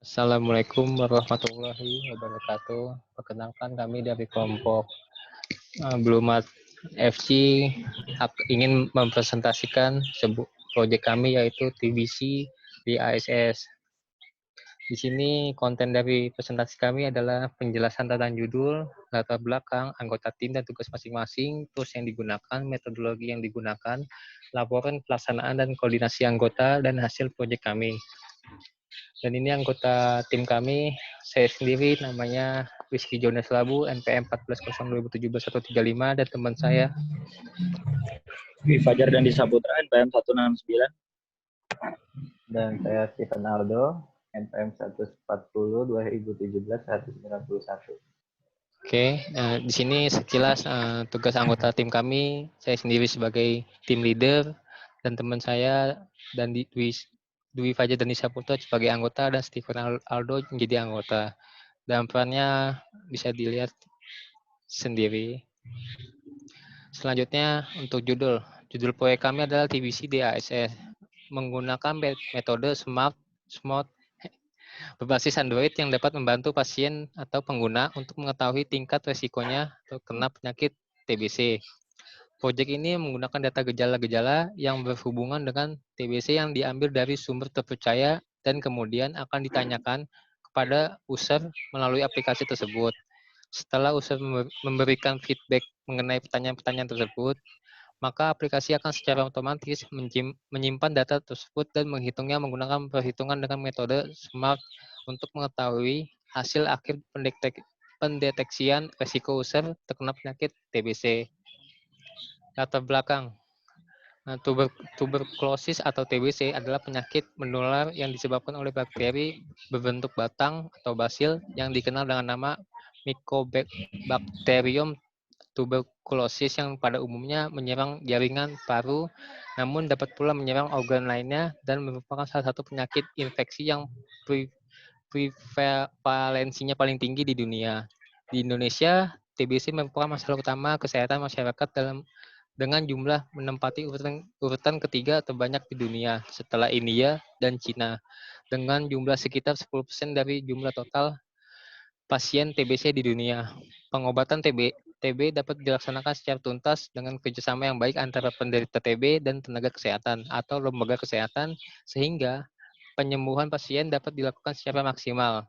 Assalamualaikum warahmatullahi wabarakatuh. Perkenalkan kami dari kelompok Blumat FC ingin mempresentasikan sebuah proyek kami yaitu TBC di ASS. Di sini konten dari presentasi kami adalah penjelasan tentang judul, latar belakang, anggota tim dan tugas masing-masing, tools yang digunakan, metodologi yang digunakan, laporan pelaksanaan dan koordinasi anggota, dan hasil proyek kami. Dan ini anggota tim kami, saya sendiri namanya Rizky Jonas Labu, NPM 14.02017-135, dan teman saya Fajar dan Disaputra, NPM 169. Dan saya Stephen Aldo, NPM 140-2017-191. Oke, di sini sekilas tugas anggota tim kami, saya sendiri sebagai tim leader, dan teman saya dan Dwi Fajar dan Disaputra sebagai anggota, dan Stephen Aldo menjadi anggota. Dan perannya bisa dilihat sendiri. Selanjutnya untuk judul proyek kami adalah TBC DASS menggunakan metode Smart berbasis Android yang dapat membantu pasien atau pengguna untuk mengetahui tingkat resikonya terkena penyakit TBC. Proyek ini menggunakan data gejala-gejala yang berhubungan dengan TBC yang diambil dari sumber terpercaya dan kemudian akan ditanyakan kepada user melalui aplikasi tersebut. Setelah user memberikan feedback mengenai pertanyaan-pertanyaan tersebut, maka aplikasi akan secara otomatis menyimpan data tersebut dan menghitungnya menggunakan perhitungan dengan metode SMART untuk mengetahui hasil akhir pendeteksian resiko user terkena penyakit TBC. Latar belakang. Tuberkulosis atau TBC adalah penyakit menular yang disebabkan oleh bakteri berbentuk batang atau basil yang dikenal dengan nama Mycobacterium tuberkulosis yang pada umumnya menyerang jaringan paru, namun dapat pula menyerang organ lainnya dan merupakan salah satu penyakit infeksi yang prevalensinya paling tinggi di dunia. Di Indonesia, TBC merupakan masalah utama kesehatan masyarakat dengan jumlah menempati urutan ketiga terbanyak di dunia setelah India dan Cina, dengan jumlah sekitar 10% dari jumlah total pasien TBC di dunia. Pengobatan TB dapat dilaksanakan secara tuntas dengan kerjasama yang baik antara penderita TB dan tenaga kesehatan atau lembaga kesehatan, sehingga penyembuhan pasien dapat dilakukan secara maksimal.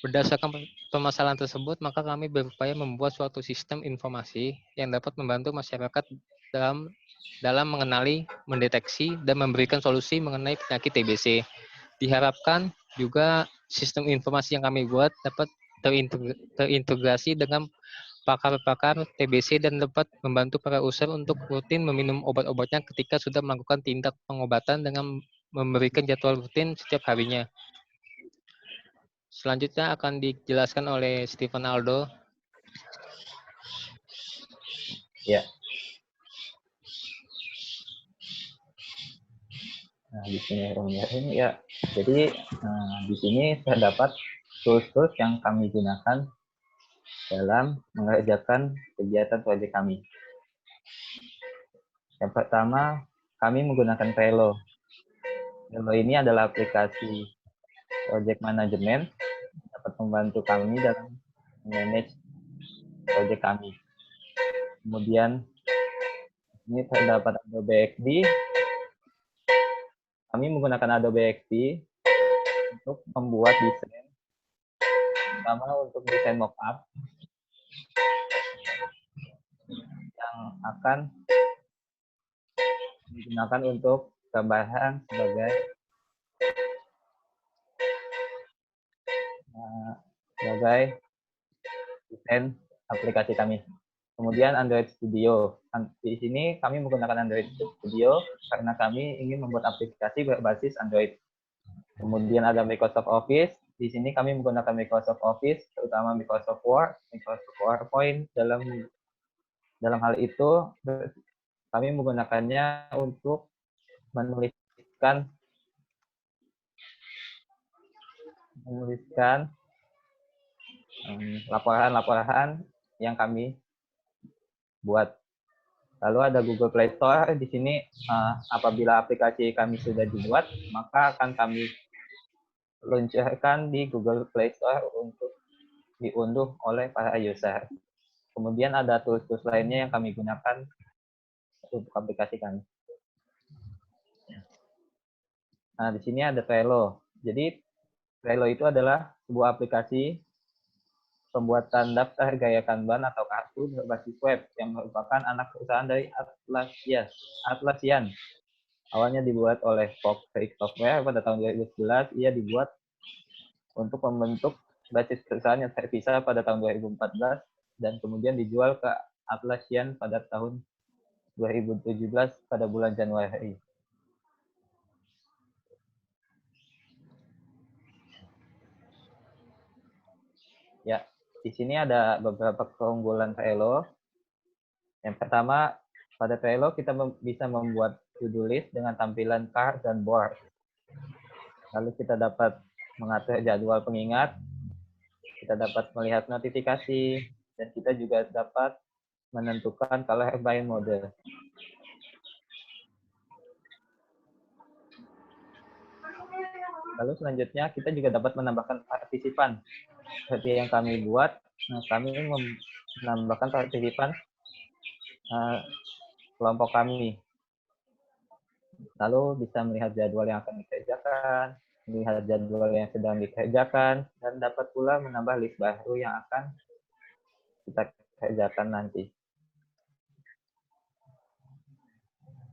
Berdasarkan permasalahan tersebut, maka kami berupaya membuat suatu sistem informasi yang dapat membantu masyarakat dalam mengenali, mendeteksi, dan memberikan solusi mengenai penyakit TBC. Diharapkan juga sistem informasi yang kami buat dapat terintegrasi dengan pakar-pakar TBC dan dapat membantu para user untuk rutin meminum obat-obatnya ketika sudah melakukan tindak pengobatan dengan memberikan jadwal rutin setiap harinya. Selanjutnya akan dijelaskan oleh Stephen Aldo. Ya. Nah, di sini ya. Jadi di sini terdapat tools-tools yang kami gunakan dalam mengerjakan kegiatan proyek kami. Yang pertama, kami menggunakan Trello. Trello ini adalah aplikasi project management yang dapat membantu kami dalam manage proyek kami. Kemudian ini terdapat Adobe XD. Kami menggunakan Adobe XD untuk membuat desain, terutama untuk desain mockup yang akan digunakan untuk gambaran sebagai desain aplikasi kami. Kemudian Android Studio. Di sini kami menggunakan Android Studio karena kami ingin membuat aplikasi berbasis Android. Kemudian ada Microsoft Office. Di sini kami menggunakan Microsoft Office, terutama Microsoft Word, Microsoft PowerPoint. Dalam hal itu, kami menggunakannya untuk menuliskan laporan-laporan yang kami buat. Lalu ada Google Play Store. Di sini apabila aplikasi kami sudah dibuat, maka akan kami luncurkan di Google Play Store untuk diunduh oleh para user. Kemudian ada tools-tools lainnya yang kami gunakan untuk aplikasi kami. Nah, di sini ada Trello. Jadi, Trello itu adalah sebuah aplikasi pembuatan daftar gaya Kanban atau kartu berbasis web yang merupakan anak perusahaan dari Atlassian. Awalnya dibuat oleh Fox Software pada tahun 2011, ia dibuat untuk membentuk basis perusahaan yang terpisah pada tahun 2014 dan kemudian dijual ke Atlassian pada tahun 2017 pada bulan Januari. Ya, di sini ada beberapa keunggulan Trello. Yang pertama, pada Trello kita bisa membuat to-do list dengan tampilan card dan board. Lalu kita dapat mengatur jadwal pengingat, kita dapat melihat notifikasi, dan kita juga dapat menentukan color by mode. Lalu selanjutnya kita juga dapat menambahkan partisipan. Seperti yang kami buat, kami menambahkan partisipan kelompok kami. Lalu bisa melihat jadwal yang akan dikerjakan, melihat jadwal yang sedang dikerjakan, dan dapat pula menambah list baru yang akan kita kerjakan nanti.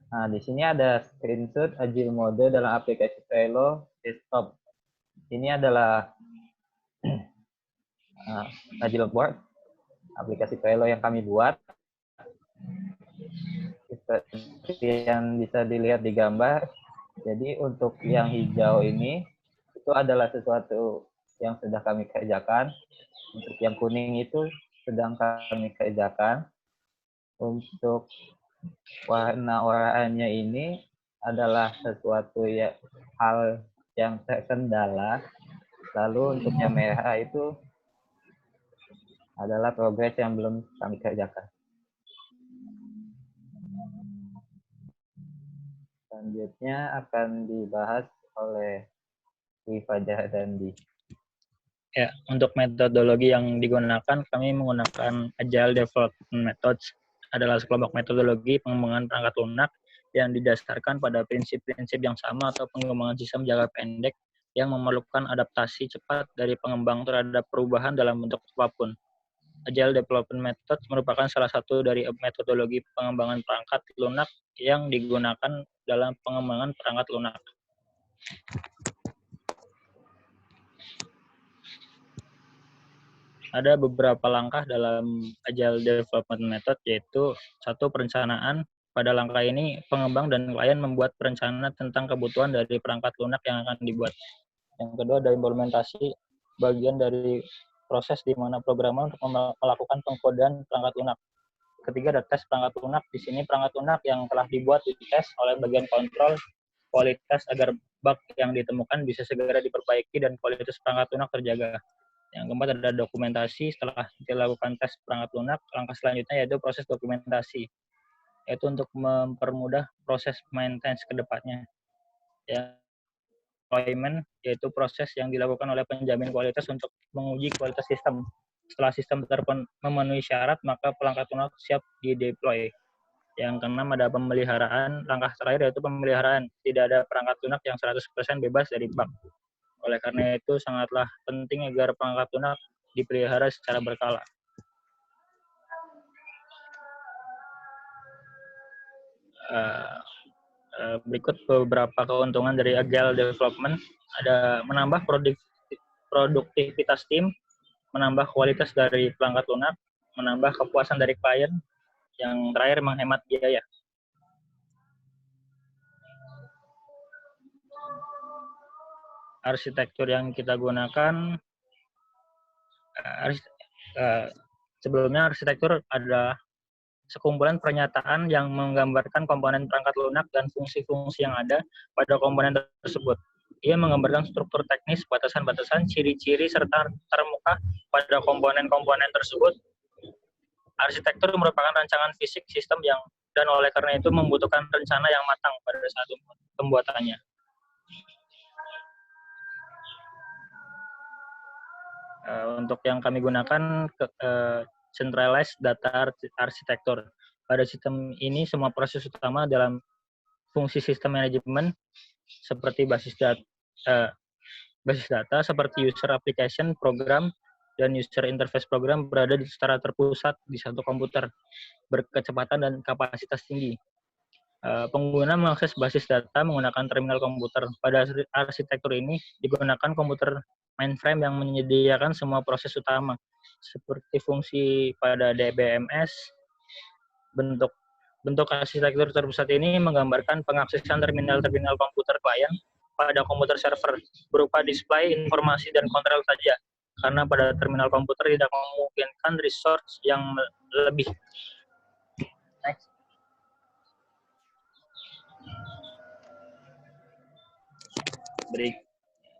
Nah, di sini ada screenshot agile mode dalam aplikasi Trello desktop. Ini adalah agile board, aplikasi Trello yang kami buat. Seperti yang bisa dilihat di gambar. Jadi untuk yang hijau ini, itu adalah sesuatu yang sudah kami kerjakan. Untuk yang kuning itu sedang kami kerjakan. Untuk warna oranye ini adalah sesuatu hal yang terkendala. Lalu untuk yang merah itu adalah progres yang belum kami kerjakan. Selanjutnya akan dibahas oleh Dwi Fajar dan Di. Ya, untuk metodologi yang digunakan, kami menggunakan Agile Development Methods, adalah sekelompok metodologi pengembangan perangkat lunak yang didasarkan pada prinsip-prinsip yang sama atau pengembangan sistem jangka pendek yang memerlukan adaptasi cepat dari pengembang terhadap perubahan dalam bentuk apapun. Agile Development Methods merupakan salah satu dari metodologi pengembangan perangkat lunak yang digunakan dalam pengembangan perangkat lunak. Ada beberapa langkah dalam Agile Development Method, yaitu satu, perencanaan. Pada langkah ini, pengembang dan klien membuat perencanaan tentang kebutuhan dari perangkat lunak yang akan dibuat. Yang kedua, ada implementasi, bagian dari proses di mana programmer untuk melakukan pengkodean perangkat lunak. Ketiga, ada tes perangkat lunak. Di sini perangkat lunak yang telah dibuat dites oleh bagian kontrol kualitas agar bug yang ditemukan bisa segera diperbaiki dan kualitas perangkat lunak terjaga. Yang keempat ada dokumentasi. Setelah dilakukan tes perangkat lunak, langkah selanjutnya yaitu proses dokumentasi, yaitu untuk mempermudah proses maintenance ke depannya. Yang deployment, yaitu proses yang dilakukan oleh penjamin kualitas untuk menguji kualitas sistem. Setelah sistem memenuhi syarat, maka perangkat lunak siap di-deploy. Yang keenam ada pemeliharaan. Langkah terakhir yaitu pemeliharaan. Tidak ada perangkat lunak yang 100% bebas dari bug. Oleh karena itu, sangatlah penting agar perangkat lunak dipelihara secara berkala. Berikut beberapa keuntungan dari Agile Development. Ada menambah produktivitas tim, menambah kualitas dari perangkat lunak, menambah kepuasan dari klien, yang terakhir menghemat biaya. Arsitektur yang kita gunakan, sebelumnya arsitektur ada sekumpulan pernyataan yang menggambarkan komponen perangkat lunak dan fungsi-fungsi yang ada pada komponen tersebut. Ia menggambarkan struktur teknis, batasan-batasan, ciri-ciri, serta termuka pada komponen-komponen tersebut. Arsitektur merupakan rancangan fisik sistem yang dan oleh karena itu membutuhkan rencana yang matang pada saat pembuatannya. Untuk yang kami gunakan centralized data architecture. Pada sistem ini semua proses utama dalam fungsi sistem manajemen seperti basis data seperti user application program dan user interface program berada secara terpusat di satu komputer berkecepatan dan kapasitas tinggi. Pengguna mengakses basis data menggunakan terminal komputer. Pada arsitektur ini digunakan komputer mainframe yang menyediakan semua proses utama seperti fungsi pada DBMS. Bentuk arsitektur terpusat ini menggambarkan pengaksesan terminal-terminal komputer klien pada komputer server berupa display, informasi, dan kontrol saja. Karena pada terminal komputer tidak memungkinkan resource yang lebih. Next.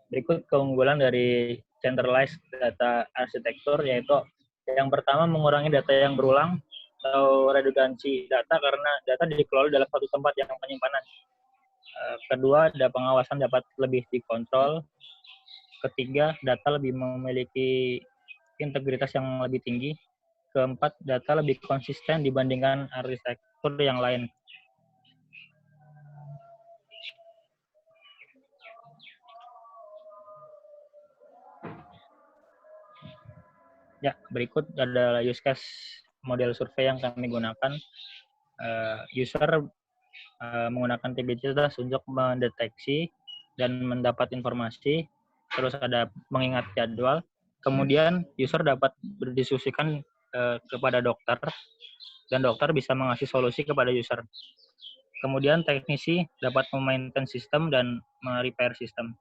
Berikut keunggulan dari centralized data architecture, yaitu yang pertama mengurangi data yang berulang atau redundansi data karena data dikelola dalam satu tempat yang penyimpanan. Kedua, ada pengawasan dapat lebih dikontrol. Ketiga, data lebih memiliki integritas yang lebih tinggi. Keempat, data lebih konsisten dibandingkan arsitektur yang lain. Ya, berikut adalah use case model survei yang kami gunakan. User menggunakan TBC untuk mendeteksi dan mendapat informasi, terus ada mengingat jadwal, kemudian user dapat berdiskusikan kepada dokter, dan dokter bisa mengasih solusi kepada user. Kemudian teknisi dapat memaintain sistem dan merepair sistem.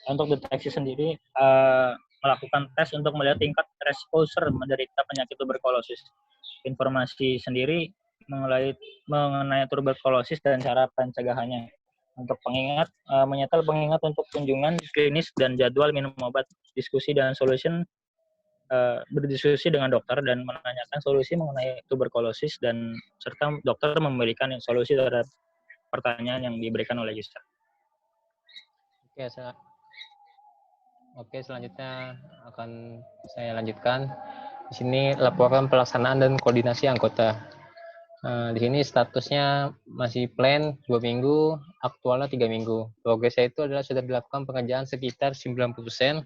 Untuk deteksi sendiri, melakukan tes untuk melihat tingkat resiko user menderita penyakit tuberkulosis. Informasi sendiri mengenai tuberkulosis dan cara pencegahannya. Untuk pengingat, menyetel pengingat untuk kunjungan klinis dan jadwal minum obat, diskusi dan solution, berdiskusi dengan dokter dan menanyakan solusi mengenai tuberkulosis, dan serta dokter memberikan solusi terhadap pertanyaan yang diberikan oleh user. Oke, selanjutnya akan saya lanjutkan. Di sini laporan pelaksanaan dan koordinasi anggota. Di sini statusnya masih plan 2 minggu, aktualnya 3 minggu. Progresnya itu adalah sudah dilakukan pengerjaan sekitar 90%.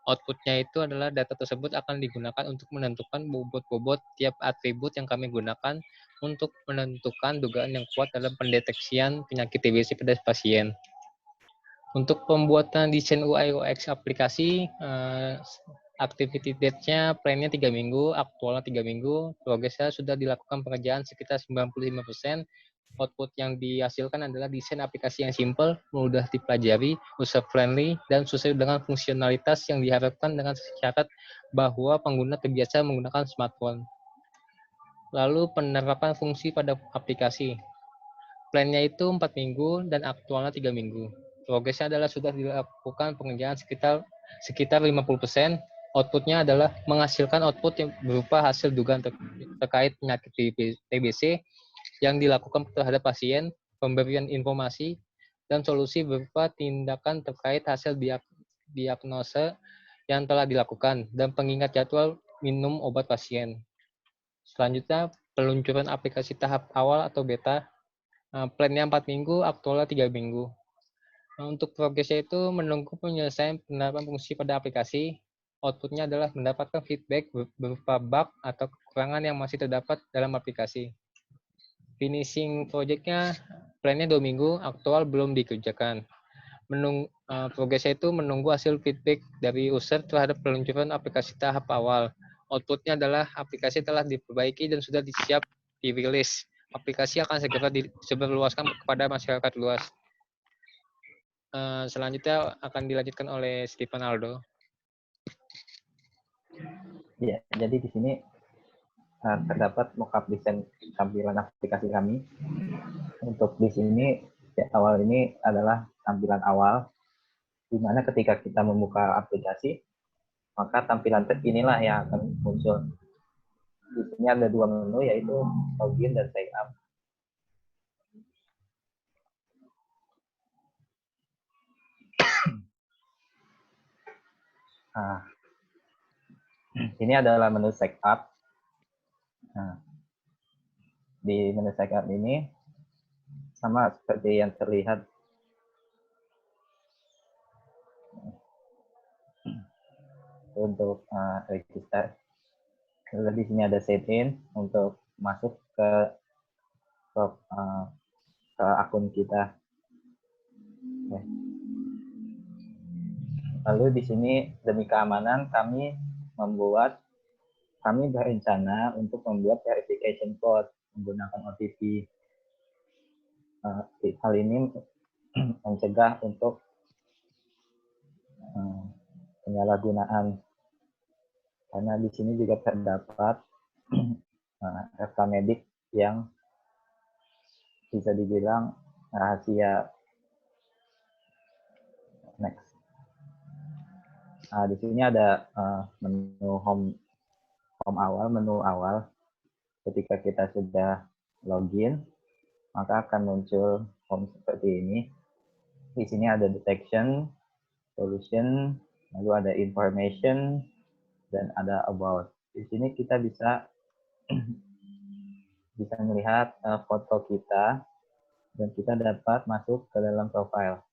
Outputnya itu adalah data tersebut akan digunakan untuk menentukan bobot-bobot tiap atribut yang kami gunakan untuk menentukan dugaan yang kuat dalam pendeteksian penyakit TBC pada pasien. Untuk pembuatan desain UI UX aplikasi, activity date-nya plan-nya 3 minggu, aktualnya 3 minggu, progresnya sudah dilakukan pengerjaan sekitar 95%. Output yang dihasilkan adalah desain aplikasi yang simple, mudah dipelajari, user-friendly, dan sesuai dengan fungsionalitas yang diharapkan dengan syarat bahwa pengguna terbiasa menggunakan smartphone. Lalu penerapan fungsi pada aplikasi. Plan-nya itu 4 minggu dan aktualnya 3 minggu. Progresnya adalah sudah dilakukan pengerjaan sekitar 50%. Outputnya adalah menghasilkan output yang berupa hasil dugaan terkait penyakit TBC yang dilakukan terhadap pasien, pemberian informasi, dan solusi berupa tindakan terkait hasil diagnosa yang telah dilakukan, dan pengingat jadwal minum obat pasien. Selanjutnya, peluncuran aplikasi tahap awal atau beta. Plan-nya 4 minggu, aktualnya 3 minggu. Untuk progresnya itu menunggu penyelesaian penerapan fungsi pada aplikasi. Outputnya adalah mendapatkan feedback berupa bug atau kekurangan yang masih terdapat dalam aplikasi. Finishing project-nya, plan-nya 2 minggu, aktual belum dikerjakan. Progresnya itu menunggu hasil feedback dari user terhadap peluncuran aplikasi tahap awal. Outputnya adalah aplikasi telah diperbaiki dan sudah siap dirilis. Aplikasi akan segera disebarluaskan kepada masyarakat luas. Selanjutnya akan dilanjutkan oleh Stephen Aldo. Ya, jadi di sini terdapat mockup desain tampilan aplikasi kami. Untuk di sini awal ini adalah tampilan awal, di mana ketika kita membuka aplikasi, maka tampilan inilah yang akan muncul. Di sini ada dua menu, yaitu login dan sign up. Nah, ini adalah menu sign up. Nah, di menu sign up ini sama seperti yang terlihat. Untuk register. Lalu di sini ada sign in untuk masuk ke akun kita. Oke. Lalu di sini demi keamanan kami berencana untuk membuat verification code menggunakan OTP. Hal ini mencegah untuk penyalahgunaan, karena di sini juga terdapat rekam medik yang bisa dibilang rahasia. Next. Nah, di sini ada menu menu awal. Ketika kita sudah login, maka akan muncul home seperti ini. Di sini ada detection, solution, lalu ada information, dan ada about. Di sini kita bisa melihat foto kita, dan kita dapat masuk ke dalam profile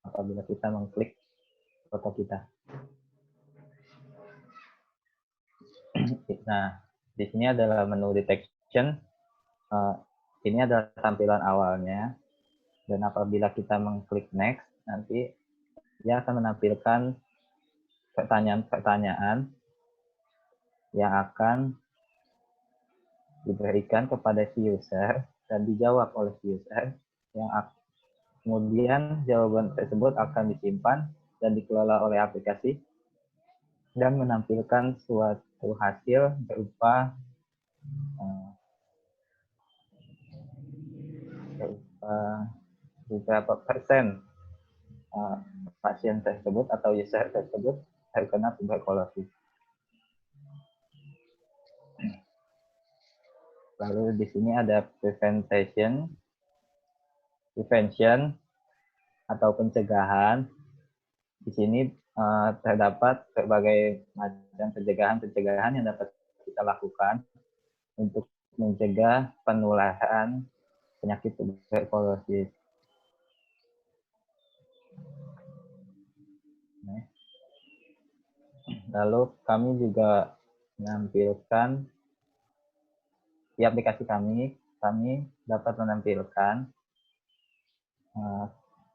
apabila kita mengklik foto kita. Nah, di sini adalah menu detection. Ini adalah tampilan awalnya, dan apabila kita mengklik next, nanti dia akan menampilkan pertanyaan-pertanyaan yang akan diberikan kepada si user dan dijawab oleh si user, yang kemudian jawaban tersebut akan disimpan dan dikelola oleh aplikasi dan menampilkan suatu hasil berupa beberapa persen pasien tersebut atau user tersebut terkena tuberkulosis. Lalu di sini ada prevention atau pencegahan. Di sini terdapat berbagai macam pencegahan yang dapat kita lakukan untuk mencegah penularan penyakit tuberkulosis. Lalu kami juga menampilkan di aplikasi kami dapat menampilkan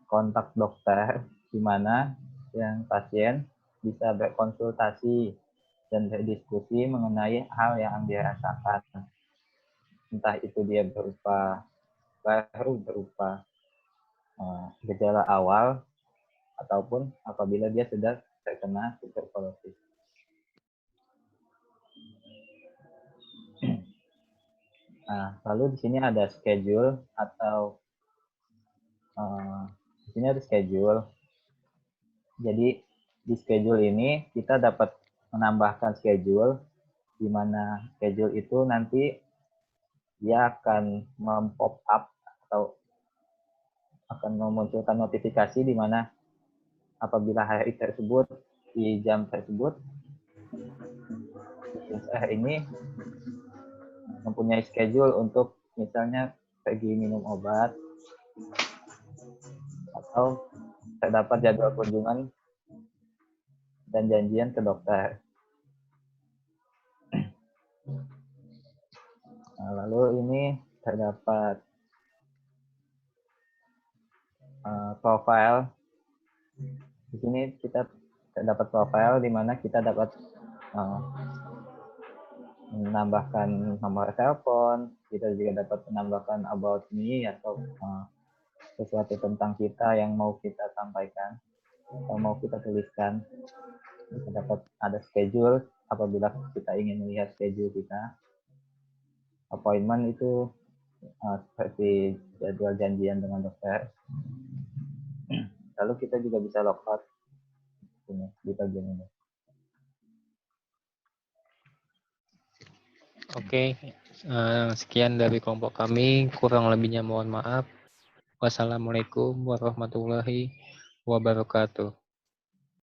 kontak dokter, di mana yang pasien bisa berkonsultasi dan berdiskusi mengenai hal yang dia rasakan. Entah itu dia berupa gejala awal ataupun apabila dia sudah terkena tuberkulosis. Nah, lalu di sini ada schedule atau di sini ada schedule. Jadi di schedule ini kita dapat menambahkan schedule, di mana schedule itu nanti dia akan mem-pop up atau akan memunculkan notifikasi di mana apabila hari tersebut di jam tersebut user ini mempunyai schedule untuk misalnya pergi minum obat atau terdapat jadwal kunjungan dan janjian ke dokter. Nah, lalu ini terdapat profile. Di sini kita terdapat profile di mana kita dapat menambahkan nomor telepon, kita juga dapat menambahkan about me atau sesuatu tentang kita yang mau kita sampaikan atau mau kita tuliskan. Kita dapat ada schedule apabila kita ingin melihat schedule kita. Appointment itu seperti jadwal janjian dengan dokter. Lalu kita juga bisa logout di bagian ini. Oke, sekian dari kelompok kami. Kurang lebihnya mohon maaf. Wassalamualaikum warahmatullahi wabarakatuh.